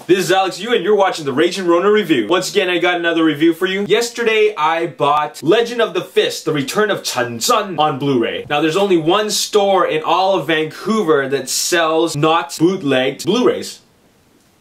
This is Alex Yu and you're watching the Ragin Ronin review. Once again, I got another review for you. Yesterday, I bought Legend of the Fist, The Return of Chen Zhen on Blu-ray. Now, there's only one store in all of Vancouver that sells not bootlegged Blu-rays.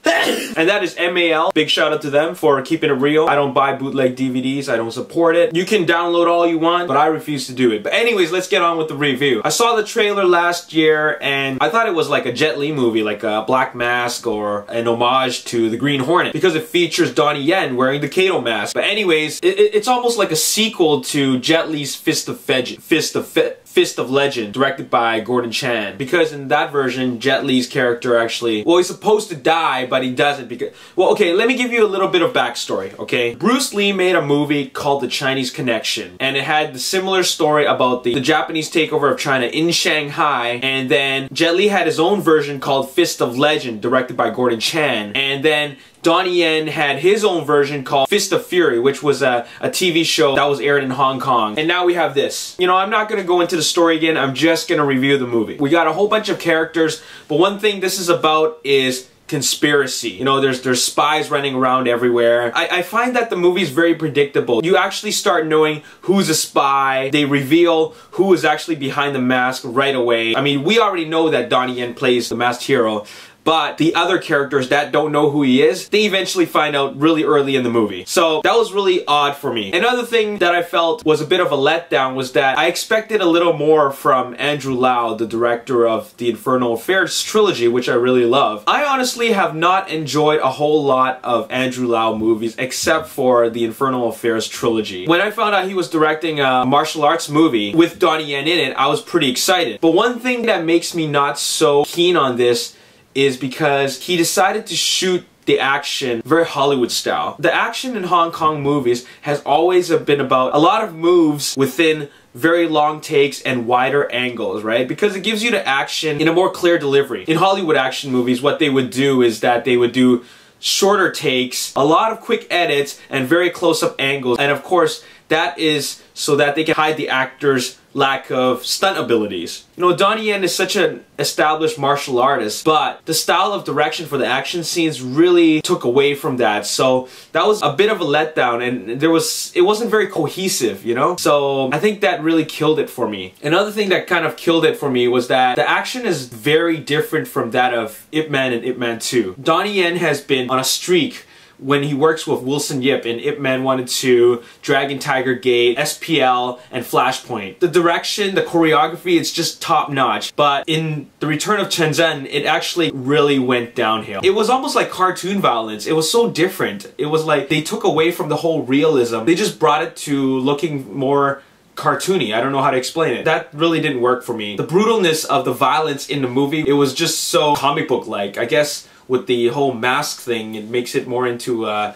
And that is MAL. Big shout out to them for keeping it real. I don't buy bootleg DVDs. I don't support it. You can download all you want, but I refuse to do it. But anyways, let's get on with the review. I saw the trailer last year and I thought it was like a Jet Li movie, like a Black Mask or an homage to the Green Hornet, because it features Donnie Yen wearing the Kato mask. But anyways, it's almost like a sequel to Jet Li's Fist of Legend, directed by Gordon Chan. Because in that version, Jet Li's character actually, well, he's supposed to die, but he doesn't because, well, okay, let me give you a little bit of backstory, okay? Bruce Lee made a movie called The Chinese Connection, and it had the similar story about the Japanese takeover of China in Shanghai, and then Jet Li had his own version called Fist of Legend, directed by Gordon Chan, and then Donnie Yen had his own version called Fist of Fury, which was a TV show that was aired in Hong Kong. And now we have this. You know, I'm not going to go into the story again, I'm just going to review the movie. We got a whole bunch of characters, but one thing this is about is conspiracy. You know, there's spies running around everywhere. I find that the movie is very predictable. You actually start knowing who's a spy. They reveal who is actually behind the mask right away. I mean, we already know that Donnie Yen plays the masked hero, but the other characters that don't know who he is, they eventually find out really early in the movie. So that was really odd for me. Another thing that I felt was a bit of a letdown was that I expected a little more from Andrew Lau, the director of the Infernal Affairs trilogy, which I really love. I honestly have not enjoyed a whole lot of Andrew Lau movies except for the Infernal Affairs trilogy. When I found out he was directing a martial arts movie with Donnie Yen in it, I was pretty excited. But one thing that makes me not so keen on this is because he decided to shoot the action very Hollywood style. The action in Hong Kong movies has always been about a lot of moves within very long takes and wider angles, right? Because it gives you the action in a more clear delivery. In Hollywood action movies, what they would do is that they would do shorter takes, a lot of quick edits, and very close-up angles. And of course, that is so that they can hide the actor's lack of stunt abilities. You know, Donnie Yen is such an established martial artist, but the style of direction for the action scenes really took away from that. So that was a bit of a letdown, and it wasn't very cohesive, you know? So I think that really killed it for me. Another thing that kind of killed it for me was that the action is very different from that of Ip Man and Ip Man 2. Donnie Yen has been on a streak when he works with Wilson Yip in Ip Man 1 and 2, Dragon Tiger Gate, SPL, and Flashpoint. The direction, the choreography, it's just top notch. But in The Return of Chen Zhen, it actually really went downhill. It was almost like cartoon violence. It was so different. It was like they took away from the whole realism. They just brought it to looking more cartoony. I don't know how to explain it. That really didn't work for me. The brutalness of the violence in the movie, it was just so comic book-like. I guess with the whole mask thing, it makes it more into a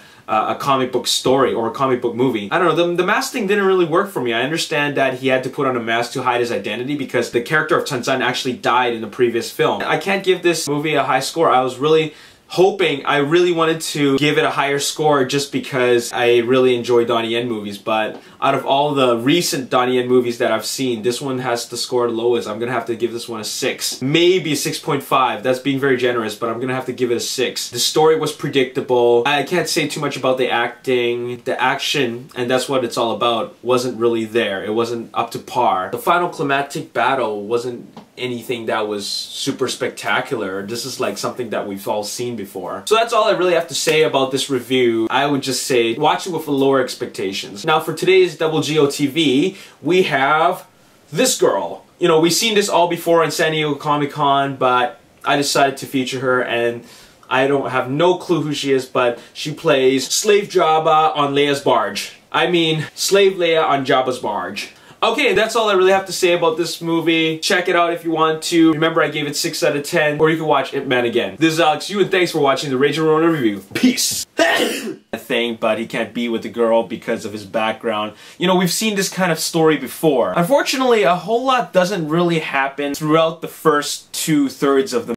comic book story or a comic book movie. I don't know, the mask thing didn't really work for me. I understand that he had to put on a mask to hide his identity because the character of Chen Zhen actually died in the previous film. I can't give this movie a high score. I was really hoping, I really wanted to give it a higher score just because I really enjoy Donnie Yen movies, but out of all the recent Donnie Yen movies that I've seen, this one has the score the lowest. I'm gonna have to give this one a 6. Maybe a 6.5. That's being very generous, but I'm gonna have to give it a 6. The story was predictable. I can't say too much about the acting. The action, and that's what it's all about, wasn't really there. It wasn't up to par. The final climactic battle wasn't anything that was super spectacular. This is like something that we've all seen before. So that's all I really have to say about this review. I would just say watch it with lower expectations. Now for today's Double GOTV, we have this girl. You know, we've seen this all before in San Diego Comic-Con, but I decided to feature her, and I don't have no clue who she is, but she plays Slave Jabba on Leia's barge. I mean, Slave Leia on Jabba's barge. Okay, that's all I really have to say about this movie. Check it out if you want to. Remember, I gave it 6 out of 10, or you can watch Ip Man again. This is Alex Yu, and thanks for watching the Ragin Ronin review. Peace! A thing, but he can't be with the girl because of his background. You know, we've seen this kind of story before. Unfortunately, a whole lot doesn't really happen throughout the first 2/3 of the